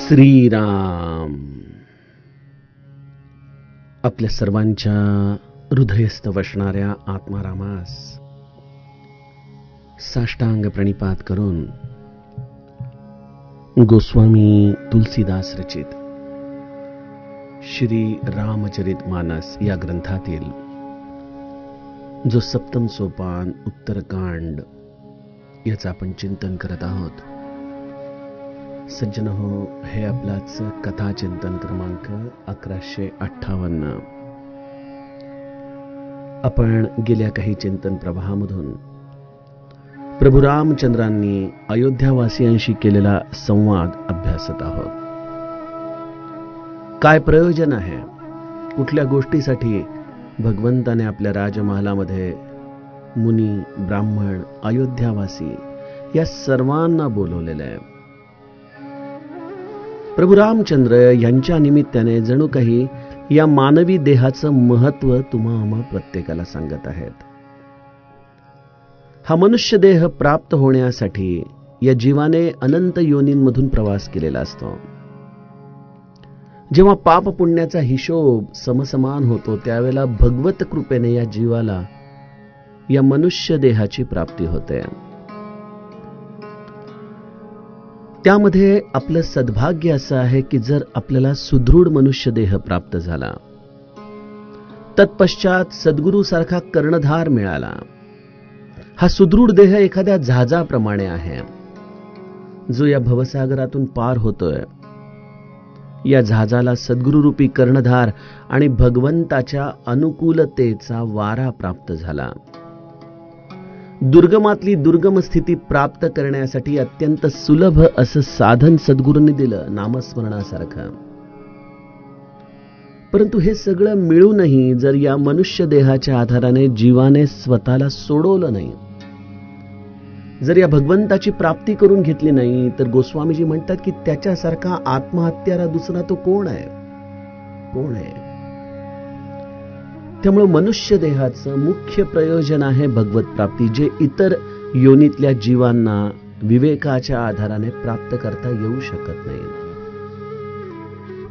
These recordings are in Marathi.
श्रीराम. आपल्या सर्वांच्या हृदयस्थ वसणाऱ्या आत्मारामास साष्टांग प्रणिपात करून गोस्वामी तुलसीदास रचित श्री रामचरित मानस या ग्रंथातील जो सप्तम सोपान उत्तरकांड याचं आपण चिंतन करत आहोत. सज्जन हो, हे आपलाच कथा चिंतन क्रमांक 1158. आपण गेल्या काही चिंतन प्रवाहामधून प्रभू रामचंद्रांनी अयोध्यावासियांशी केलेला संवाद अभ्यासत आहोत. काय प्रयोजन आहे, कुठल्या गोष्टीसाठी भगवंताने आपल्या राजमहालामध्ये मुनी, ब्राह्मण, अयोध्यावासी या सर्वांना बोलवलेलं आहे. प्रभू रामचंद्र यांच्या निमित्ताने जणू काही या मानवी देहाचं महत्त्व तुम्हा प्रत्येकाला सांगत आहेत. हा मनुष्य देह प्राप्त होण्यासाठी या जीवाने अनंत योनींमधून प्रवास केलेला असतो. जेव्हा पाप पुण्याचा हिशोब समसमान होतो त्यावेळेला भगवत कृपेने या जीवाला या मनुष्य देहाची प्राप्ती होते. त्यामध्ये आपलं सद्भाग्य असं आहे की जर आपल्याला सुदृढ मनुष्य देह प्राप्त झाला, तत्पश्चात सद्गुरू सारखा कर्णधार मिळाला. हा सुदृढ देह एखाद्या जहाजाप्रमाणे आहे जो या भवसागरातून पार होतोय. या जहाजाला सद्गुरूरूपी कर्णधार आणि भगवंताच्या अनुकूलतेचा वारा प्राप्त झाला. दुर्गमातली दुर्गम स्थिती प्राप्त करण्यासाठी अत्यंत सुलभ असं साधन सद्गुरूंनी दिलं, नामस्मरणासारखं. परंतु हे सगळं मिळूनही जर या मनुष्य देहाच्या आधाराने जीवाने स्वतःला सोडवलं नाही, जर या भगवंताची प्राप्ती करून घेतली नाही, तर गोस्वामीजी म्हणतात की त्याच्यासारखा आत्महत्यारा दुसरा तो कोण आहे? कोण आहे? त्यामुळे मनुष्य देहाचं मुख्य प्रयोजन आहे भगवत प्राप्ती, जे इतर योनीतल्या जीवांना विवेकाच्या आधाराने प्राप्त करता येऊ शकत नाही.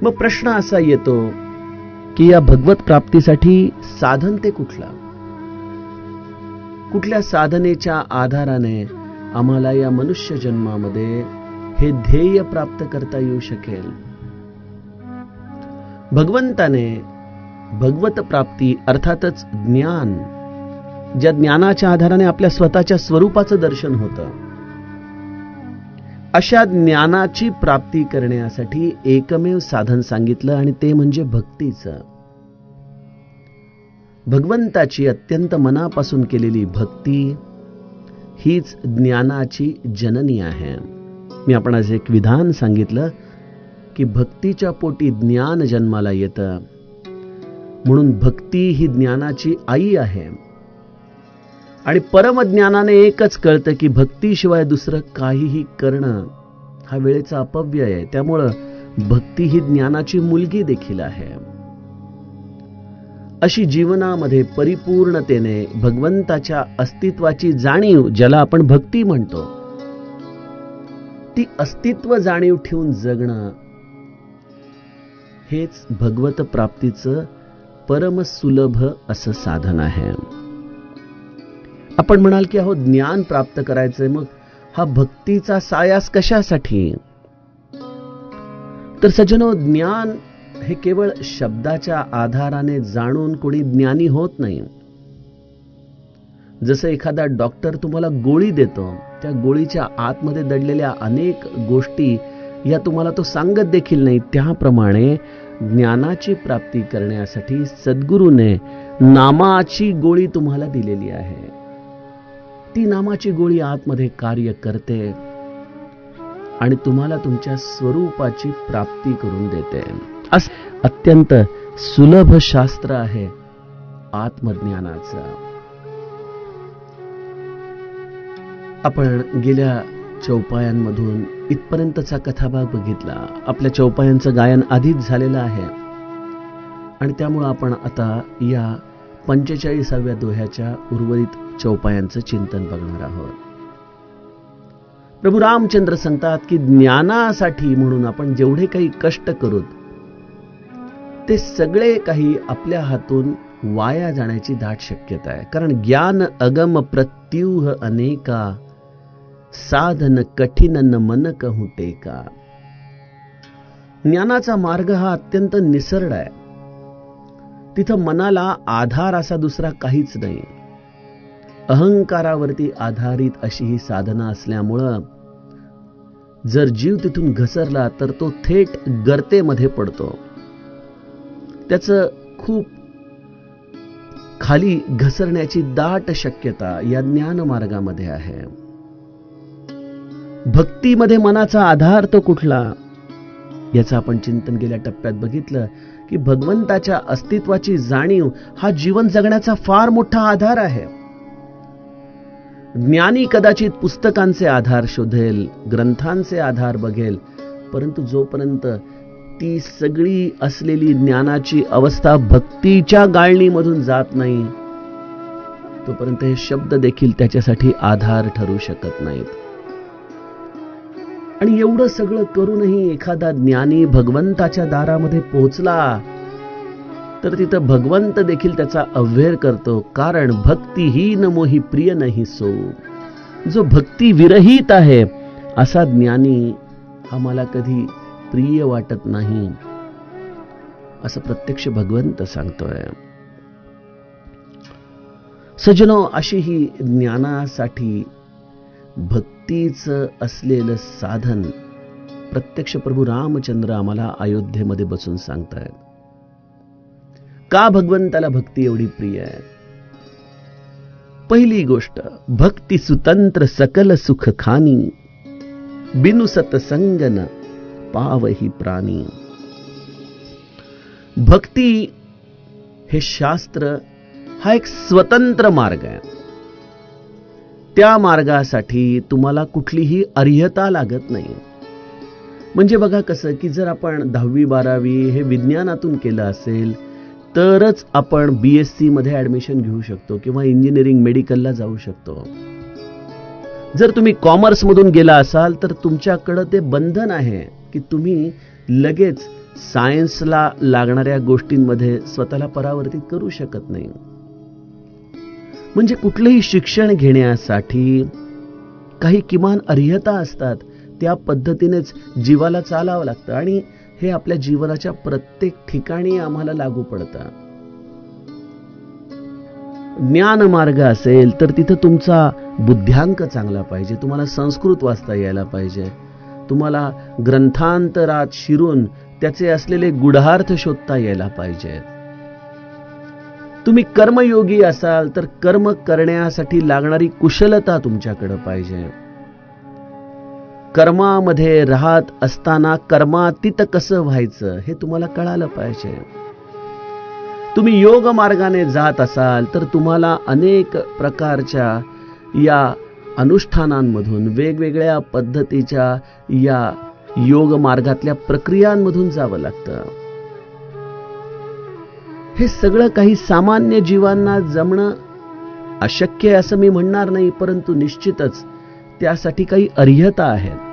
मग प्रश्न असा येतो की या भगवत प्राप्तीसाठी साधन ते कुठला? कुठल्या साधनेच्या आधाराने आम्हाला या मनुष्य जन्मामध्ये हे ध्येय प्राप्त करता येऊ शकेल? भगवंताने भगवत प्राप्ती अर्थातच ज्ञान, ज्या ज्ञानाच्या आधाराने आपल्या स्वतःच्या स्वरूपाचं दर्शन होतं, अशा ज्ञानाची प्राप्ती करण्यासाठी एकमेव साधन सांगितलं आणि ते म्हणजे भक्तीचं. भगवंताची अत्यंत मनापासून केलेली भक्ती हीच ज्ञानाची जननी आहे. मी आपणास एक विधान सांगितलं की भक्तीच्या पोटी ज्ञान जन्माला येतं, म्हणून भक्ती ही ज्ञानाची आई आहे. आणि परमज्ञानाने एकच कळतं की भक्तीशिवाय दुसरं काहीही करणं हा वेळेचा अपव्यय आहे. त्यामुळं भक्ती ही ज्ञानाची मुलगी देखील आहे. अशी जीवनामध्ये परिपूर्णतेने भगवंताच्या अस्तित्वाची जाणीव, ज्याला आपण भक्ती म्हणतो, ती अस्तित्व जाणीव ठेवून जगणं हेच भगवत प्राप्तीचं परम सुलभ असं साधन आहे. आपण म्हणाल की अहो ज्ञान प्राप्त करायचंय, मग हा भक्तीचा सायास कशासाठी? तर सज्जनो, ज्ञान हे केवळ शब्दाच्या आधाराने जाणून कोणी ज्ञानी होत नाही. जसं एखादा डॉक्टर तुम्हाला गोळी देतो, त्या गोळीच्या आतमध्ये दडलेल्या अनेक गोष्टी या तुम्हाला तो सांगत देखील नाही, त्याप्रमाणे ज्ञानाची प्राप्ती करण्यासाठी सद्गुरूने नामाची गोळी तुम्हाला दिलेली आहे. ती नामाची गोळी आतमध्ये कार्य करते आणि तुम्हाला तुमच्या स्वरूपाची प्राप्ती करून देते. असं अत्यंत सुलभ शास्त्र आहे आत्मज्ञानाचं. आपण गेल्या चौपायांमधून इथपर्यंतचा कथाभाग बघितला. आपल्या चौपायांचं गायन आधीच झालेलं आहे आणि त्यामुळे आपण आता या 45व्या दोह्याच्या उर्वरित चौपायांचं चिंतन बघणार आहोत. प्रभू रामचंद्र सांगतात की ज्ञानासाठी म्हणून आपण जेवढे काही कष्ट करू ते सगळे काही आपल्या हातून वाया जाण्याची दाट शक्यता आहे. कारण ज्ञान अगम प्रत्यूह अनेका, साधन कठीण न मन कहूं टेका. ज्ञानाचा मार्ग हा अत्यंत निसरड आहे. तिथं मनाला आधार असा दुसरा काहीच नाही. अहंकारावरती आधारित अशी ही साधना असल्यामुळं जर जीव तिथून घसरला तर तो थेट गर्तेमध्ये पडतो. त्याचं खूप खाली घसरण्याची दाट शक्यता या ज्ञान मार्गामध्ये आहे. भक्तीमध्ये मनाचा आधार तो कुठला, याचं आपण चिंतन गेल्या टप्प्यात बघितलं की भगवंताच्या अस्तित्वाची जाणीव हा जीवन जगण्याचा फार मोठा आधार आहे. ज्ञानी कदाचित पुस्तकांचे आधार शोधेल, ग्रंथांचे आधार बघेल, परंतु जोपर्यंत ती सगळी असलेली ज्ञानाची अवस्था भक्तीच्या गाळणीमधून जात नाही तोपर्यंत हे शब्द देखील त्याच्यासाठी आधार ठरू शकत नाहीत. आणि एवढं सगळं करूनही एखादा ज्ञानी भगवंताच्या दारामध्ये पोहोचला तर तिथं भगवंत देखील त्याचा अव्हेर करतो. कारण भक्तिहीन मोही प्रिय नाही सो. जो भक्ती विरहित आहे असा ज्ञानी आम्हाला कधी प्रिय वाटत नाही, असं प्रत्यक्ष भगवंत सांगतोय. सज्जनो, अशी ही ज्ञानासाठी भक्तीचं असलेलं साधन प्रत्यक्ष प्रभू रामचंद्र आम्हाला अयोध्येमध्ये बसून सांगतायत. का भगवंताला भक्ती एवढी प्रिय आहे? पहिली गोष्ट, भक्ती सुतंत्र सकल सुख खानी, बिनु सतसंगन पावही प्राणी. भक्ती हे शास्त्र हा एक स्वतंत्र मार्ग आहे. त्या मार्गासाठी तुम्हाला कुठलीही अर्हता लागत नाही. म्हणजे बघा कसं की जर आपण 10वी 12वी हे विज्ञानातून केलं असेल तरच आपण BSc मध्ये ऍडमिशन घेऊ शकतो किंवा इंजिनिअरिंग मेडिकलला जाऊ शकतो. जर तुम्ही कॉमर्स मधून गेला असाल तर तुमच्याकडे ते बंधन आहे की तुम्ही लगेच सायन्सला लागणाऱ्या गोष्टींमध्ये स्वतःला परावर्तित करू शकत नाही. म्हणजे कुठलेही शिक्षण घेण्यासाठी काही किमान अर्हता असतात. त्या पद्धतीनेच जीवाला चालावं लागतं आणि हे आपल्या जीवनाच्या प्रत्येक ठिकाणी आम्हाला लागू पडतं. ज्ञान मार्ग असेल तर तिथं तुमचा बुद्ध्यांक चांगला पाहिजे, तुम्हाला संस्कृत वाचता यायला पाहिजे, तुम्हाला ग्रंथांतरात शिरून त्याचे असलेले गूढार्थ शोधता यायला पाहिजे. तुम्ही कर्मयोगी असाल तर कर्म करण्यासाठी लागणारी कुशलता तुमच्याकडे पाहिजे. कर्मामध्ये राहत असताना कर्मातीत कसं व्हायचं हे तुम्हाला कळालं पाहिजे. तुम्ही योग मार्गाने जात असाल तर तुम्हाला अनेक प्रकारच्या या अनुष्ठानांमधून, वेगवेगळ्या पद्धतीच्या या योग मार्गातल्या प्रक्रियांमधून जावं लागतं. हे सगळं काही सामान्य जीवांना जमणं अशक्य आहे असं मी म्हणणार नाही, परंतु निश्चितच त्यासाठी काही अर्हता आहेत.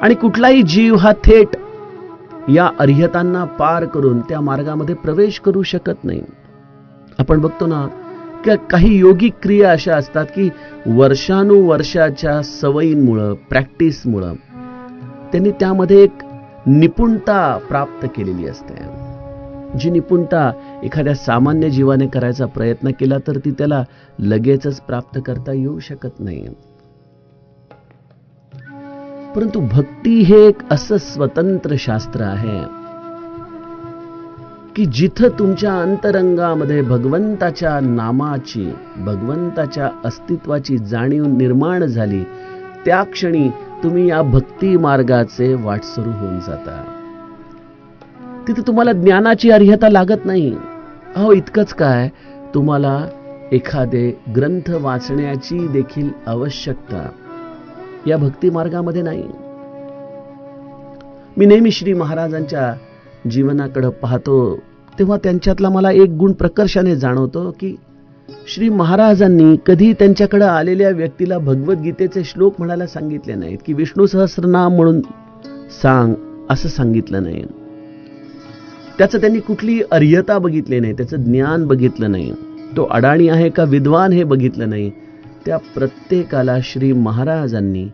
आणि कुठलाही जीव हा थेट या अर्हतांना पार करून त्या मार्गामध्ये प्रवेश करू शकत नाही. आपण बघतो ना की काही योगिक क्रिया अशा असतात की वर्षानुवर्षाच्या सवयींमुळं, प्रॅक्टिसमुळं त्यांनी त्यामध्ये एक निपुणता प्राप्त केलेली असते. जी निपुणता एखाद्या सामान्य जीवाने करायचा प्रयत्न केला तर ती त्याला लगेचच प्राप्त करता येऊ शकत नाही. परंतु भक्ती हे एक असं स्वतंत्र शास्त्र आहे की जिथं तुमच्या अंतरंगामध्ये भगवंताच्या नामाची, भगवंताच्या अस्तित्वाची जाणीव निर्माण झाली त्या क्षणी तुम्ही या भक्ती मार्गाचे वाटसरू होऊन जाता. तिथे तुम्हाला ज्ञानाची अर्हता लागत नाही. अहो, इतकंच काय, तुम्हाला एखादे ग्रंथ वाचण्याची देखील आवश्यकता या भक्ती मार्गामध्ये नाही. मी नेहमी श्री महाराजांच्या जीवनाकडे पाहतो तेव्हा त्यांच्यातला मला एक गुण प्रकर्षाने जाणवतो की श्री महाराजांनी कधी त्यांच्याकडे आलेल्या व्यक्तीला भगवद्गीतेचे श्लोक म्हणायला सांगितले नाहीत, की विष्णू सहस्रनाम म्हणून सांग असं सांगितलं नाही. त्याचं त्यांनी कुठली अर्हता बघितली नाही, त्याचं ज्ञान बघितलं नाही, तो अडाणी आहे का विद्वान हे बघितलं नाही. त्या प्रत्येकाला श्री महाराजांनी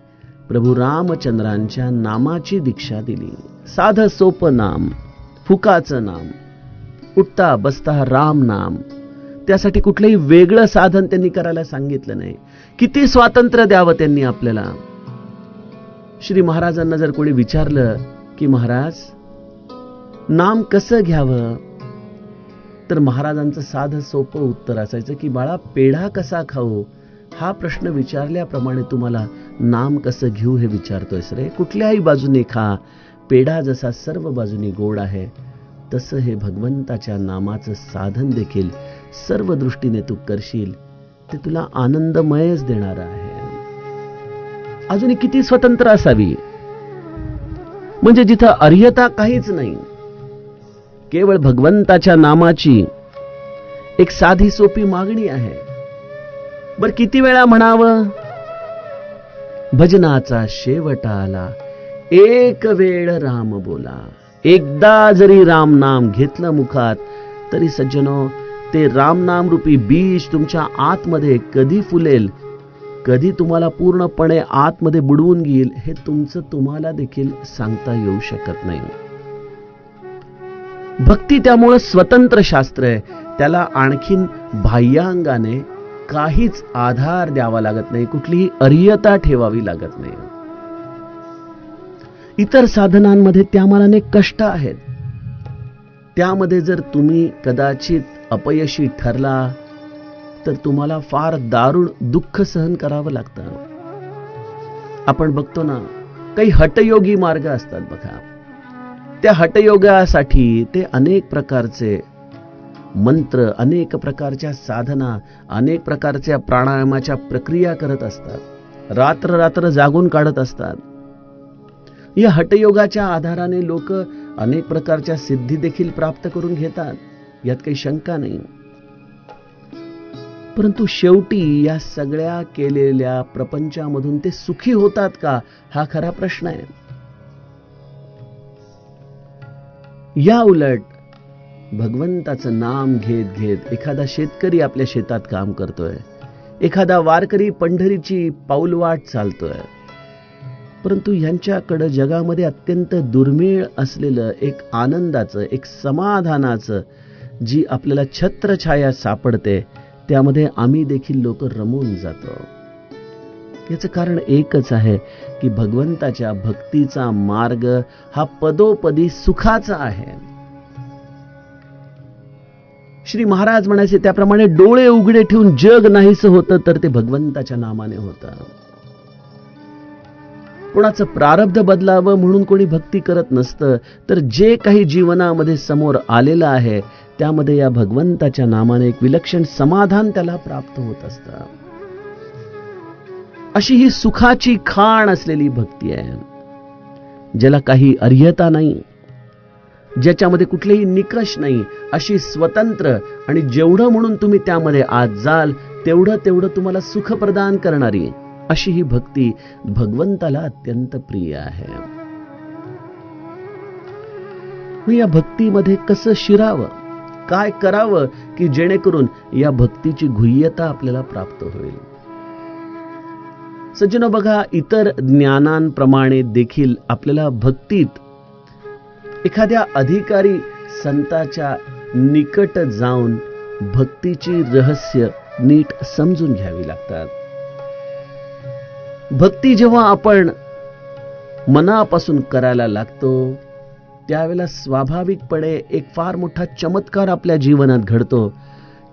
प्रभू रामचंद्रांच्या नामाची दीक्षा दिली. साधं सोपं नाम, फुकाचं नाम, उठता बसता राम नाम. त्यासाठी कुठलंही वेगळं साधन त्यांनी करायला सांगितलं नाही. किती स्वातंत्र्य द्यावं त्यांनी आपल्याला. श्री महाराजांना जर कोणी विचारलं की महाराज नाम कसं घ्यावं, तर महाराजांचं साधं सोपं उत्तर असायचं की बाळा पेढा कसा खाऊ, हा प्रश्न विचारल्याप्रमाणे तुम्हाला नाम कसं घेऊ हे विचारतोयस रे. कुठल्याही बाजूने खा, पेढा जसा सर्व बाजूनी गोड आहे, तसं हे भगवंताच्या नामाचं साधन देखील सर्व दृष्टीने तू करशील, ते तुला आनंदमयच देणार आहे. अजूनही किती स्वतंत्र असावी, म्हणजे जिथं अर्हता काहीच नाही, केवळ भगवंताच्या नामाची एक साधी सोपी मागणी आहे. बर किती वेळा म्हणावं? भजनाचा शेवट आला, एक वेळ राम बोला. एकदा जरी राम नाम घेतलं मुखात, तरी सज्जनो ते रामनाम रूपी बीज तुमच्या आतमध्ये कधी फुलेल, कधी तुम्हाला पूर्णपणे आतमध्ये बुडवून घेईल, हे तुमचं तुम्हाला देखील सांगता येऊ शकत नाही. भक्ती त्यामुळे स्वतंत्र शास्त्र आहे. त्याला आणखीन बाह्यांगाने काहीच आधार द्यावा लागत नाही, कुठलीही अर्हता ठेवावी लागत नाही. इतर साधनांमध्ये त्यामानाने कष्ट आहेत. त्यामध्ये जर तुम्ही कदाचित अपयशी ठरला, तर तुम्हाला फार दारुण दुःख सहन करावं लागतं. आपण बघतो ना, काही हटयोगी मार्ग असतात बघा. त्या हटयोगासाठी ते अनेक प्रकारचे मंत्र, अनेक प्रकारच्या साधना, अनेक प्रकारच्या प्राणायामाच्या प्रक्रिया करत असतात, रात्र रात्र जागून काढत असतात. या हटयोगाच्या आधाराने लोक अनेक प्रकारच्या सिद्धी देखील प्राप्त करून घेतात, यात काही शंका नाही. परंतु शेवटी या सगळ्या केलेल्या प्रपंचामधून ते सुखी होतात का, हा खरा प्रश्न आहे. या उलट भगवंताचं नाम घेत घेत एखादा शेतकरी आपल्या शेतात काम करतोय, एखादा वारकरी पंढरीची पाऊलवाट चालतोय, परंतु यांच्याकडे जगामध्ये अत्यंत दुर्मिळ असलेलं एक आनंदाचं, एक समाधानाचं जी आपल्याला छत्रछाया सापडते, त्यामध्ये आम्ही देखील लोक रमून जातो. याचं कारण एकच आहे की भगवंताच्या भक्तीचा मार्ग हा पदोपदी सुखाचा आहे. श्री महाराज म्हणायचे त्याप्रमाणे डोळे उघडे ठेवून जग नाहीसं होतं, तर ते भगवंताच्या नामाने होतं. कोणाचं प्रारब्ध बदलावं म्हणून कोणी भक्ती करत नसतं, तर जे काही जीवनामध्ये समोर आलेलं आहे त्यामध्ये या भगवंताच्या नामाने एक विलक्षण समाधान त्याला प्राप्त होत असतं. अशी ही सुखाची खाण असलेली भक्ती आहे, ज्याला काही अर्हता नाही, ज्याच्यामध्ये कुठलेही निकष नाही, अशी स्वतंत्र आणि जेवढं म्हणून तुम्ही त्यामध्ये आज जाल तेवढं तुम्हाला सुख प्रदान करणारी अशी ही भक्ती भगवंताला अत्यंत प्रिय आहे. या भक्तीमध्ये कसं शिरावं, काय करावं की जेणेकरून या भक्तीची गुह्यता आपल्याला प्राप्त होईल. सज्जनो बघा, इतर ज्ञानांप्रमाणे देखील आपल्याला भक्तीत एखाद्या अधिकारी संताच्या निकट जाऊन भक्तीची रहस्य नीट समजून घ्यावी लागतात. भक्ती जेव्हा आपण मनापासून करायला लागतो, त्यावेळेला स्वाभाविकपणे एक फार मोठा चमत्कार आपल्या जीवनात घडतो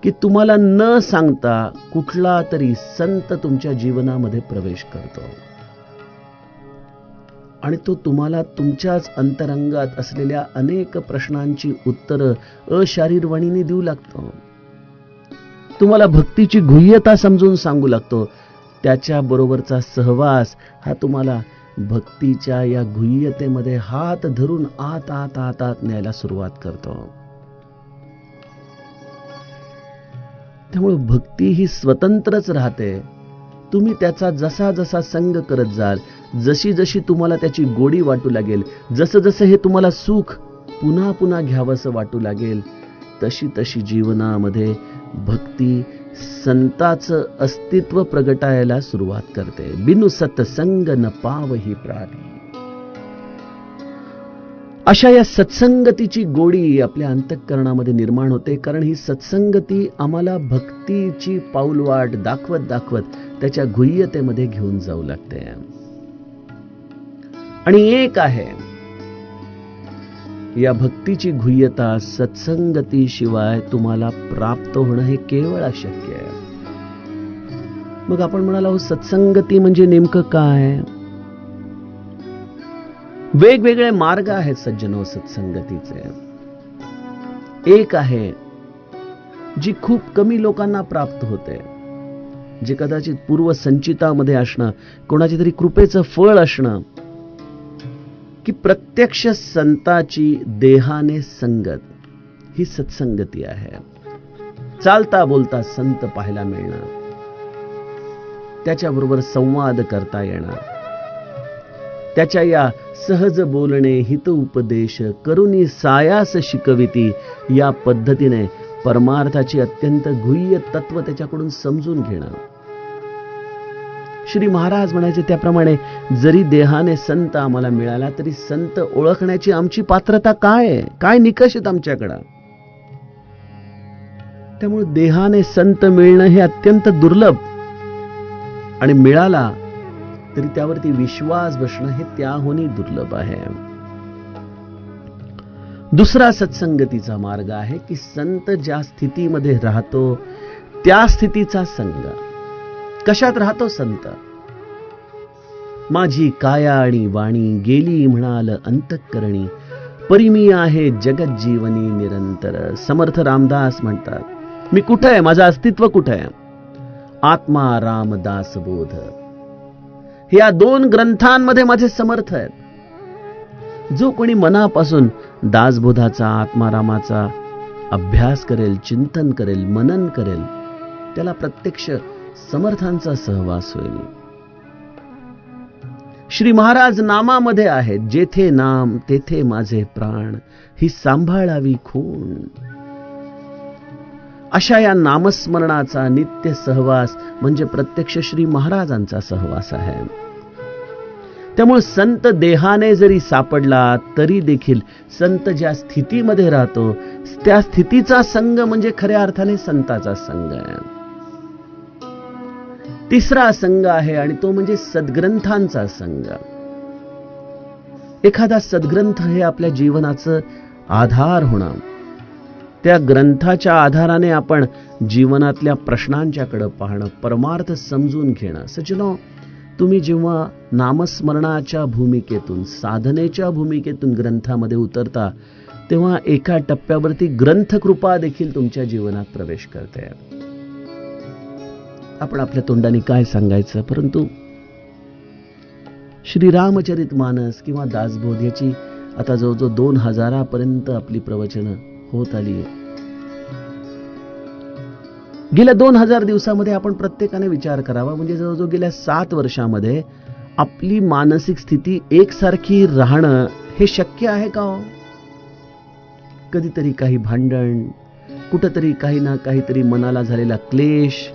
की तुम्हाला न सांगता कुठला तरी संत तुमच्या जीवनामध्ये प्रवेश करतो आणि तो तुम्हाला तुमच्याच अंतरंगात असलेल्या अनेक प्रश्नांची उत्तरं अशारीरवाणीने देऊ लागतो. तुम्हाला भक्तीची गुह्यता समजून सांगू लागतो. त्याच्याबरोबरचा सहवास हा तुम्हाला भक्तीच्या या गुह्यतेमध्ये हात धरून आत आत आत आत न्यायला सुरुवात करतो. त्यामुळे भक्ती ही स्वतंत्रच राहते. तुम्ही त्याचा जसा जसा संग करत जाल, जशी जशी तुम्हाला त्याची गोडी वाटू लागेल, जसं जसं हे तुम्हाला सुख पुन्हा पुन्हा घ्यावंसं वाटू लागेल, तशी तशी जीवनामध्ये भक्ती संताचं अस्तित्व प्रगटायला सुरुवात करते. बिनु सत्संग न पावही प्राणी. अशा या सत्संगतीची गोडी आपल्या अंतःकरणामध्ये निर्माण होते, कारण ही सत्संगती आम्हाला भक्तीची पाऊलवाट दाखवत दाखवत त्याच्या गुह्यतेमध्ये घेऊन जाऊ लागते. आणि एक आहे, या भक्तीची गुह्यता सत्संगतीशिवाय तुम्हाला प्राप्त होणं हे केवळ अशक्य आहे. मग आपण म्हणालो, सत्संगती म्हणजे नेमकं काय? वेगवेगळे मार्ग आहेत सज्जनो सत्संगतीचे. एक आहे जी खूप कमी लोकांना प्राप्त होते, जे कदाचित पूर्वसंचितामध्ये असणं, कोणाची तरी कृपेचं फळ असणं, की प्रत्यक्ष संताची देहाने संगत, ही सत्संगती आहे. चालता बोलता संत पाहायला मिळणं, त्याच्याबरोबर संवाद करता येणं, त्याच्या या सहज बोलणे हित उपदेश करुनी सायास शिकविती, या पद्धतीने परमार्थाची अत्यंत गुह्य तत्व त्याच्याकडून समजून घेणं. श्री महाराज म्हणायचे त्याप्रमाणे, जरी देहाने संत आम्हाला मिळाला तरी संत ओळखण्याची आमची पात्रता काय आहे, काय निकष आहेत आमच्याकडे. त्यामुळे देहाने संत मिळणं हे अत्यंत दुर्लभ, आणि मिळाला तरी त्यावरती विश्वास बसणं हे त्याहूनही दुर्लभ आहे. दुसरा सत्संगतीचा मार्ग आहे की संत ज्या स्थितीमध्ये राहतो त्या स्थितीचा संग. कशात राहतो संत? माझी काया आणि वाणी गेली म्हणाल अंतःकरणी, परिमी आहे जगत जीवनी निरंतर. समर्थ रामदास म्हणतात, मी कुठे आहे, माझं अस्तित्व कुठे आहे? आत्मा रामदास बोध, या दोन ग्रंथांमध्ये माझे समर्थ आहेत. जो कोणी मनापासून दासबोधाचा, आत्मारामाचा अभ्यास करेल, चिंतन करेल, मनन करेल, त्याला प्रत्यक्ष समर्थांचा सहवास होईल. श्री महाराज नामामध्ये आहेत, जेथे नाम तेथे माझे प्राण, ही सांभाळावी खूण. अशा या नामस्मरणाचा नित्य सहवास म्हणजे प्रत्यक्ष श्री महाराजांचा सहवास आहे. त्यामुळे संत देहाने जरी सापडला तरी देखील संत ज्या स्थितीमध्ये राहतो त्या स्थितीचा संग म्हणजे खऱ्या अर्थाने संताचा संग आहे. तिसरा संग आहे आणि तो म्हणजे सद्ग्रंथांचा संग. एखादा सद्ग्रंथ हे आपल्या जीवनाचं आधार होणं, त्या ग्रंथाच्या आधाराने आपण जीवनातल्या प्रश्नांच्याकडे पाहणं, परमार्थ समजून घेणं. सज्जनो, तुम्ही जेव्हा नामस्मरणाच्या भूमिकेतून, साधनेच्या भूमिकेतून ग्रंथामध्ये उतरता, तेव्हा एका टप्प्यावरती ग्रंथकृपा देखील तुमच्या जीवनात प्रवेश करते. आपण आपल्या तोंडाने काय सांगायचं, परंतु श्रीरामचरितमानस किंवा दासबोध याची आता जवळजवळ 2000 पर्यंत आपली प्रवचनं होत आली. गेल्या 2000 दिवसामध्ये आपण प्रत्येकाने विचार करावा, म्हणजे जवळजवळ गेल्या 7 वर्षामध्ये आपली मानसिक स्थिती एकसारखी राहणं हे शक्य आहे का? कधीतरी काही भांडण, कुठंतरी काही ना काहीतरी मनाला झालेला क्लेश,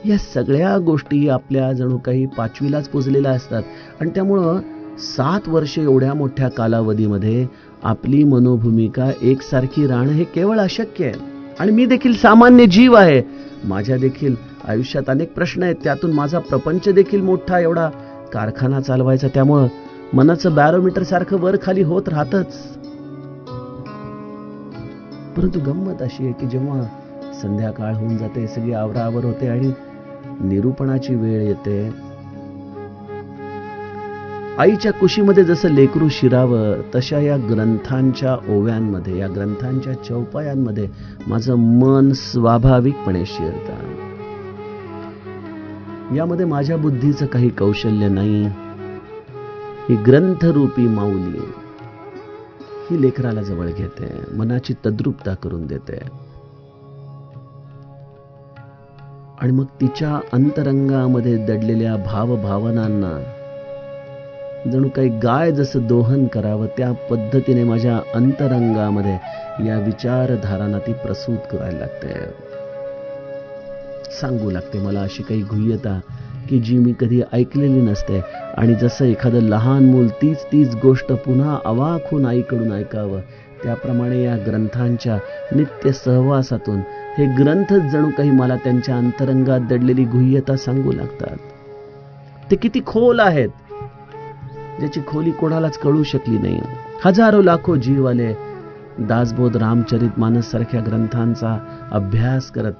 या सगळ्या गोष्टी आपल्या जणू काही 5वीलाच पोचलेल्या असतात. आणि त्यामुळं 7 वर्षे एवढ्या मोठ्या कालावधीमध्ये आपली मनोभूमिका एकसारखी राहणं हे केवळ अशक्य आहे. आणि मी देखील सामान्य जीव आहे, माझ्या देखील आयुष्यात अनेक प्रश्न आहेत, त्यातून माझा प्रपंच देखील मोठा एवढा कारखाना चालवायचा, त्यामुळं मनाचं बॅरोमीटर सारखं वर खाली होत राहतच. परंतु गंमत अशी आहे की जेव्हा संध्याकाळ होऊन जाते, सगळी आवराआवर होते आणि निरूपणाची वेळ येते, आईच्या कुशीमध्ये जसं लेकरू शिरावं तशा या ग्रंथांच्या ओव्यांमध्ये, या ग्रंथांच्या चौपायांमध्ये माझं मन स्वाभाविकपणे शिरतं. यामध्ये माझ्या बुद्धीचं काही कौशल्य नाही. ही ग्रंथरूपी माऊली ही लेकराला जवळ घेते, मनाची तद्रुपता करून देते. आणि मग तिच्या अंतरंगामध्ये दडलेल्या भावभावनांना जणू काही गाय जसं दोहन करावं त्या पद्धतीने माझ्या अंतरंगामध्ये या विचारधारांना ती प्रसूत करायला लागते. सांगू लागते मला अशी काही गुह्यता की जी मी कधी ऐकलेली नसते. आणि जसं एखादं लहान मूल तीच गोष्ट पुन्हा अवाक होऊन आईकडून ऐकावं, त्याप्रमाणे या ग्रंथांच्या नित्य सहवासातून हे ग्रंथ जणू काही मला त्यांच्या अंतरंगात दडलेली गुह्यता सांगू लागतात. ते किती खोल आहेत, ज्याची खोली कोणालाच कळू शकली नाही. हजारो लाखो जीव आले दासबोध रामचरितमानस सारख्या ग्रंथांचा अभ्यास करत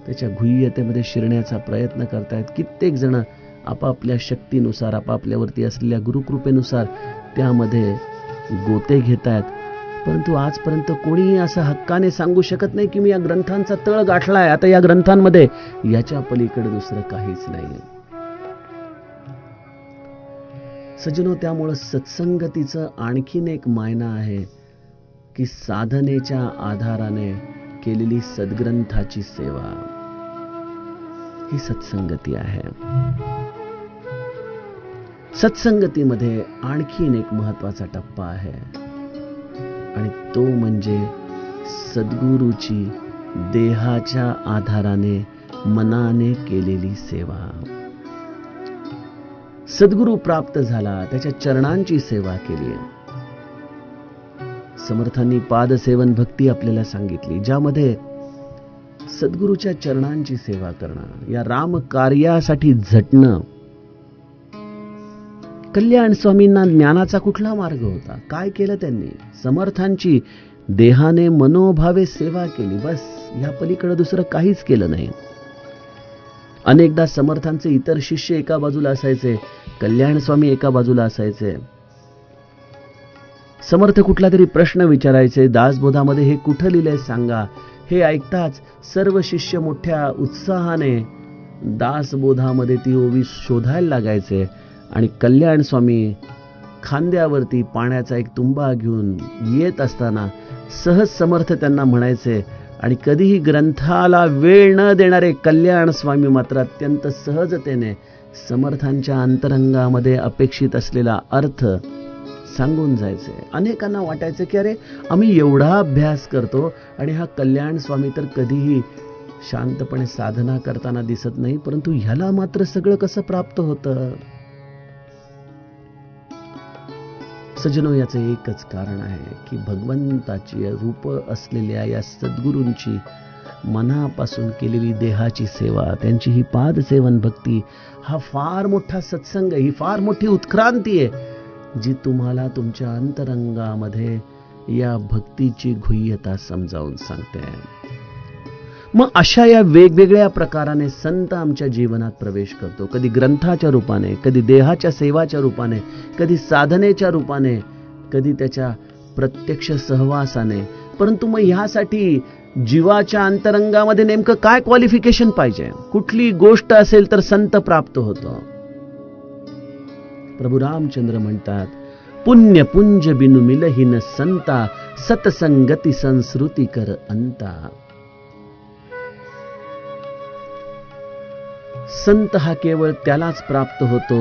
त्याच्या गुह्यतेमध्ये शिरण्याचा प्रयत्न करतायत. कित्येक जण आपापल्या शक्तीनुसार, आपापल्यावरती असलेल्या गुरुकृपेनुसार त्यामध्ये गोते घेत आहेत. परंतु आजपर्यंत कोणीही असं हक्काने सांगू शकत नाही की मी या ग्रंथांचा तळ गाठलाय, आता या ग्रंथांमध्ये याच्या पलीकडे दुसरं काहीच नाही. सज्जनो, त्यामुळं सत्संगतीचं आणखीन एक मायना आहे की साधनेच्या आधाराने केलेली सद्ग्रंथाची सेवा ही सत्संगती आहे. सत्संगतीमध्ये आणखीन एक महत्वाचा टप्पा आहे आणि तो म्हणजे सद्गुरूची देहाच्या आधाराने मनाने केलेली सेवा. सद्गुरू प्राप्त झाला, त्याच्या चरणांची सेवा केली. समर्थांनी पादसेवन भक्ती आपल्याला सांगितली, ज्यामध्ये सद्गुरूच्या चरणांची सेवा करणं, या राम कार्यासाठी झटणं. कल्याण स्वामींना ज्ञानाचा कुठला मार्ग होता? काय केलं त्यांनी? समर्थांची देहाने मनोभावे सेवा केली, बस. या पलीकडे दुसरं काहीच केलं नाही. अनेकदा समर्थांचे इतर शिष्य एका बाजूला असायचे, कल्याण स्वामी एका बाजूला असायचे. समर्थ कुठला तरी प्रश्न विचारायचे, दासबोधामध्ये हे कुठं लिहिलंय सांगा. हे ऐकताच सर्व शिष्य मोठ्या उत्साहाने दासबोधामध्ये ती ओवी शोधायला लागायचे आणि कल्याण स्वामी खांद्यावरती पाण्याचा एक तुंबा घेऊन येत असताना सहज समर्थ त्यांना म्हणायचे. आणि कधीही ग्रंथाला वेळ न देणारे कल्याण स्वामी मात्र अत्यंत सहजतेने समर्थांच्या अंतरंगामध्ये अपेक्षित असलेला अर्थ सांगून जायचे. अनेकांना वाटायचे की अरे, आम्ही एवढा अभ्यास करतो आणि हा कल्याण स्वामी तर कधीही शांतपणे साधना करताना दिसत नाही, परंतु ह्याला मात्र सगळं कसं प्राप्त होतं? सज्जनो, याचं एकच कारण आहे की भगवंताची रूप असलेल्या या सद्गुरूंची मनापासून केलेली देहाची सेवा, त्यांची ही पादसेवन भक्ती, हा फार मोठा सत्संग, ही फार मोठी उत्क्रांती आहे जी तुम्हाला तुमच्या अंतरंगामध्ये या भक्तीची गुह्यता समजावून सांगते. मग अशा या वेगवेगळ्या प्रकाराने संत आमच्या जीवनात प्रवेश करतो. कधी ग्रंथाच्या रूपाने, कधी देहाच्या सेवाच्या रूपाने, कधी साधनेच्या रूपाने, कधी त्याच्या प्रत्यक्ष सहवासाने. परंतु मग ह्यासाठी जीवाच्या अंतरंगामध्ये नेमकं काय क्वालिफिकेशन पाहिजे? कुठली गोष्ट असेल तर संत प्राप्त होतो? प्रभू रामचंद्र म्हणतात, पुण्य पुंज बिनु मिलहीन संता, सतसंगती संस्कृती कर अंता. संत हा केवळ त्यालाच प्राप्त होतो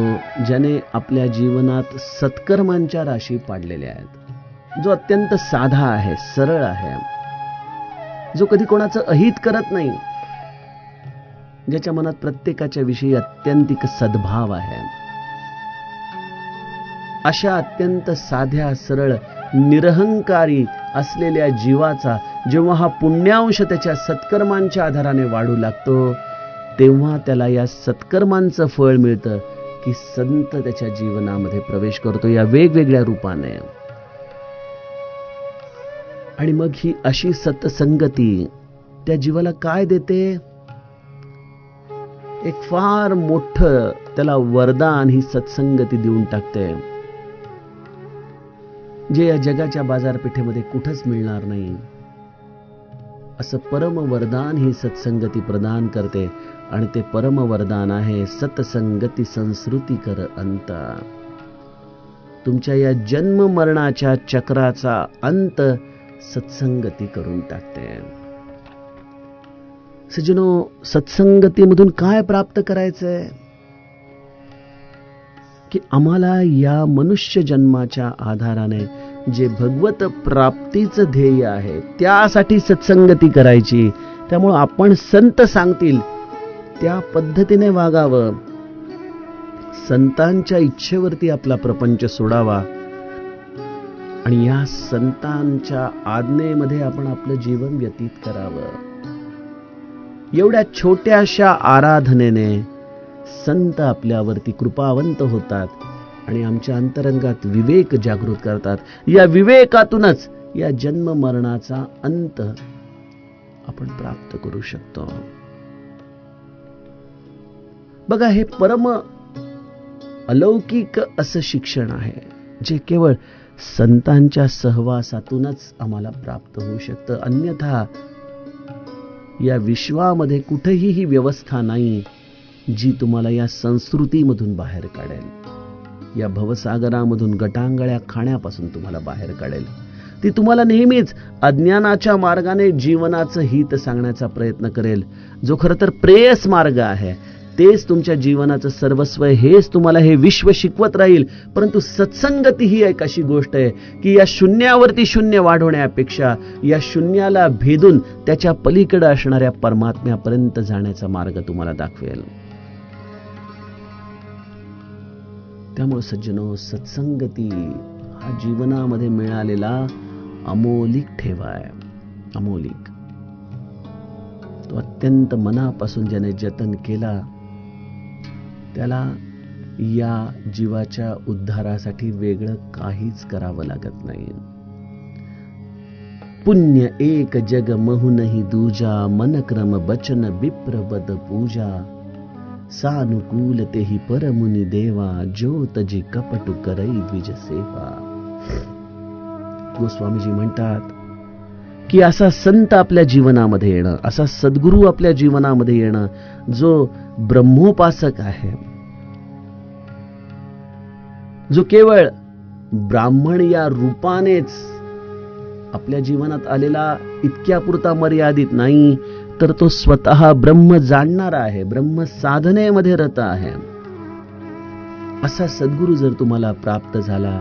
ज्याने आपल्या जीवनात सत्कर्मांच्या राशी पाडलेल्या आहेत, जो अत्यंत साधा आहे, सरळ आहे, जो कधी कोणाचं अहित करत नाही, ज्याच्या मनात प्रत्येकाच्या विषयी अत्यंतिक सद्भाव आहे. अशा अत्यंत साध्या, सरळ, निरहंकारी असलेल्या जीवाचा जेव्हा हा पुण्यांश त्याच्या सत्कर्मांच्या आधाराने वाढू लागतो, तेव्हा त्याला या सत्कर्मांचं फळ मिळतं की संत त्याच्या जीवनामध्ये प्रवेश करतो या वेगवेगळ्या रूपाने. आणि मग ही अशी सत्संगती त्या जीवाला काय देते? एक फार मोठं त्याला वरदान ही सत्संगती देऊन टाकते, जे या जगाच्या बाजारपेठेमध्ये कुठंच मिळणार नाही. असं परम वरदान ही सत्संगती प्रदान करते आणि ते परम वरदान आहे सतसंगती संस्कृती कर अंत. तुमच्या या जन्म मरणाच्या चक्राचा अंत सत्संगती करून टाकते. सज्जनो, सत्संगतीमधून काय प्राप्त करायचंय? की आम्हाला या मनुष्य जन्माच्या आधाराने जे भगवत प्राप्तीचं ध्येय आहे त्यासाठी सत्संगती करायची. त्यामुळे आपण संत सांगतील त्या पद्धतीने वागावं, संतांच्या इच्छेवरती आपला प्रपंच सोडावा आणि या संतांच्या आज्ञेमध्ये आपण आपलं जीवन व्यतीत करावं. एवढ्या छोट्याशा आराधनेने संत आपल्यावरती कृपावंत होतात आणि आमच्या अंतरंगात विवेक जागृत करतात. या विवेकातूनच या जन्म मरणाचा अंत आपण प्राप्त करू शकतो. बघा, हे परम अलौकिक असं शिक्षण आहे जे केवळ संतांच्या सहवासातूनच आम्हाला प्राप्त होऊ शकतं. अन्यथा या विश्वामध्ये कुठेही ही व्यवस्था नाही जी तुम्हाला या संस्कृतीमधून बाहेर काढेल, या भवसागरामधून गटांगळ्या खाण्यापासून तुम्हाला बाहेर काढेल. ती तुम्हाला नेहमीच अज्ञानाच्या मार्गाने जीवनाचं हित सांगण्याचा प्रयत्न करेल, जो खरं तर प्रेयस मार्ग आहे. तेच तुमच्या जीवनाचं सर्वस्व आहे, हेच तुम्हाला हे विश्व शिकवत राहील. परंतु सत्संगती ही एक अशी गोष्ट आहे की या शून्यावरती शून्य वाढवण्यापेक्षा या शून्याला भेदून त्याच्या पलीकडे असणाऱ्या परमात्म्यापर्यंत जाण्याचा मार्ग तुम्हाला दाखवेल. त्यामुळे सज्जनो, सत्संगती हा जीवनामध्ये मिळालेला अमोलिक ठेवा आहे. अमोलिक. तो अत्यंत मनापासून ज्याने जतन केला त्याला या जीवाच्या उद्धारासाठी वेगळं काहीच करावं लागत नाही. पुण्य एक जग महु नहीं दूजा, मन क्रम बचन विप्र बद पूजा, सानुकूल तेहि परमुनि देवा, जो तजी कपटु करई द्विज सेवा. गोस्वामीजी म्हणतात की असा संत आपल्या जीवनामध्ये येणं, असा सद्गुरू आपल्या जीवनामध्ये येणं जो ब्रह्मोपासक आहे, जो केवळ ब्राह्मण या रूपानेच आपल्या जीवनात आलेला इतक्यापुरता मर्यादित नाही, तर तो स्वतः ब्रह्म जाणणारा आहे, ब्रह्म साधनेमध्ये रत आहे. असा सद्गुरू जर तुम्हाला प्राप्त झाला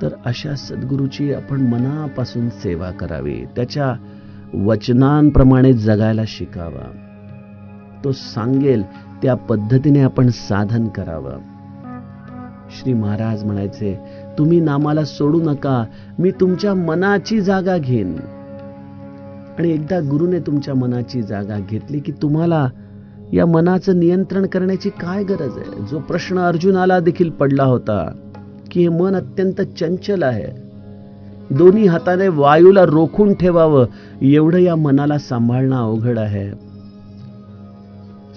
तर अशा सद्गुरूची आपण मनापासून सेवा करावी, त्याच्या वचनांप्रमाणे जगायला शिकावा. तो सांगेल त्या पद्धतीने आपण साधन करावं. श्री महाराज म्हणायचे, तुम्ही नामाला सोडू नका, मी तुमच्या मनाची जागा घेईन. आणि एकदा गुरुने तुमच्या मनाची जागा घेतली की तुम्हाला या मनाचं नियंत्रण करण्याची काय गरज आहे? जो प्रश्न अर्जुनाला देखील पडला होता की हे मन अत्यंत चंचल आहे, दोन्ही हाताने वायूला रोखून ठेवावं एवढं या मनाला सांभाळणं अवघड आहे.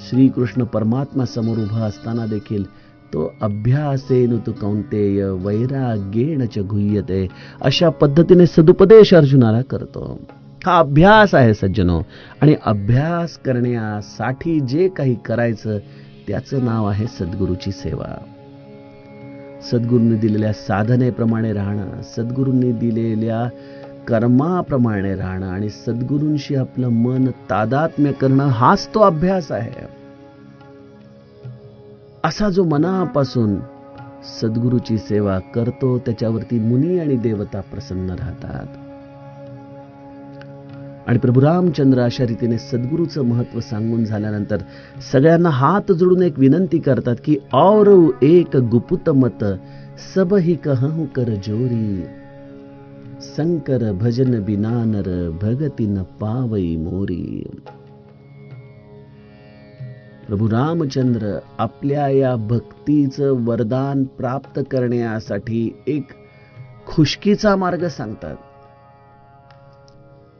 श्रीकृष्ण परमात्मा समोर उभा असताना देखील तो अभ्यासेन तु कौंतेय वैराग्येण च गुह्यते अशा पद्धतीने सदुपदेश अर्जुनाला करतो. हा अभ्यास आहे सज्जनो, आणि अभ्यास करण्यासाठी जे काही करायचं त्याचं नाव आहे सद्गुरूची सेवा. सद्गुरूंनी दिलेल्या साधनेप्रमाणे राहणं, सद्गुरूंनी दिलेल्या कर्माप्रमाणे राहणं आणि सद्गुरूंशी आपलं मन तादात्म्य करणं, हाच तो अभ्यास आहे. असा जो मनापासून सद्गुरूची सेवा करतो त्याच्यावरती मुनी आणि देवता प्रसन्न राहतात. आणि प्रभू रामचंद्र अशा रीतीने सद्गुरूचं महत्व सांगून झाल्यानंतर सगळ्यांना हात जोडून एक विनंती करतात की और एक गुपुत मत सब ही कहूं कर जोरी, शंकर भजन बिना नर भगति न पावई मोरी. प्रभू रामचंद्र आपल्या या भक्तीचं वरदान प्राप्त करण्यासाठी एक खुशकीचा मार्ग सांगतात,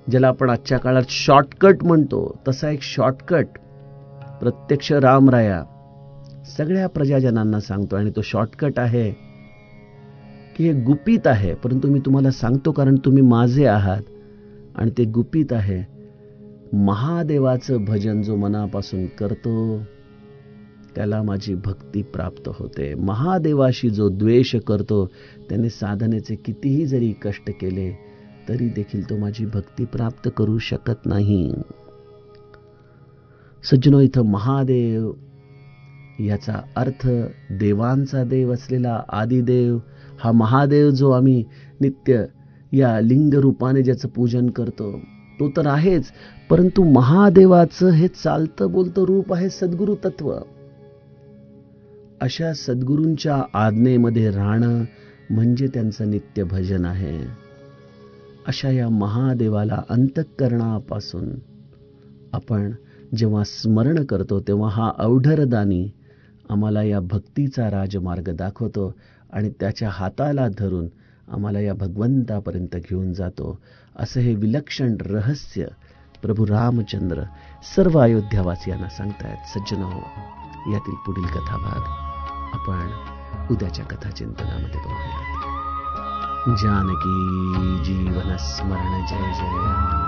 ज्याला आपण आजच्या काळात शॉर्टकट म्हणतो. तसा एक शॉर्टकट प्रत्यक्ष रामराया सगळ्या प्रजाजनांना सांगतो. आणि तो शॉर्टकट आहे की हे गुपित आहे, परंतु मी तुम्हाला सांगतो कारण तुम्ही माझे आहात. आणि ते गुपित आहे. महादेवाचं भजन जो मनापासून करतो त्याला माझी भक्ती प्राप्त होते. महादेवाशी जो द्वेष करतो त्याने साधनेचे कितीही जरी कष्ट केले तरी देखील तो माझी भक्ती प्राप्त करू शकत नाही. सज्जनो, इथं महादेव याचा अर्थ देवांचा देव असलेला आदिदेव, हा महादेव जो आम्ही नित्य या लिंग रूपाने ज्याचं पूजन करतो तो तर आहेच, परंतु महादेवाचं हे चालतं बोलतं रूप आहे सद्गुरु तत्व. अशा सद्गुरूंच्या आज्ञेमध्ये राहणं म्हणजे त्यांचं नित्य भजन आहे. अशा या महादेवाला अंतःकरणापासून आपण जेव्हा स्मरण करतो तेव्हा हा अवढरदानी आम्हाला या भक्तीचा राजमार्ग दाखवतो आणि त्याच्या हाताला धरून आम्हाला या भगवंतापर्यंत घेऊन जातो. असं हे विलक्षण रहस्य प्रभू रामचंद्र सर्व अयोध्यावासियांना सांगतायत. सज्जनो, यातील पुढील कथाभाग आपण उद्याच्या कथाचिंतनामध्ये बघूयात. जानकी जीवन स्मरण जय जय.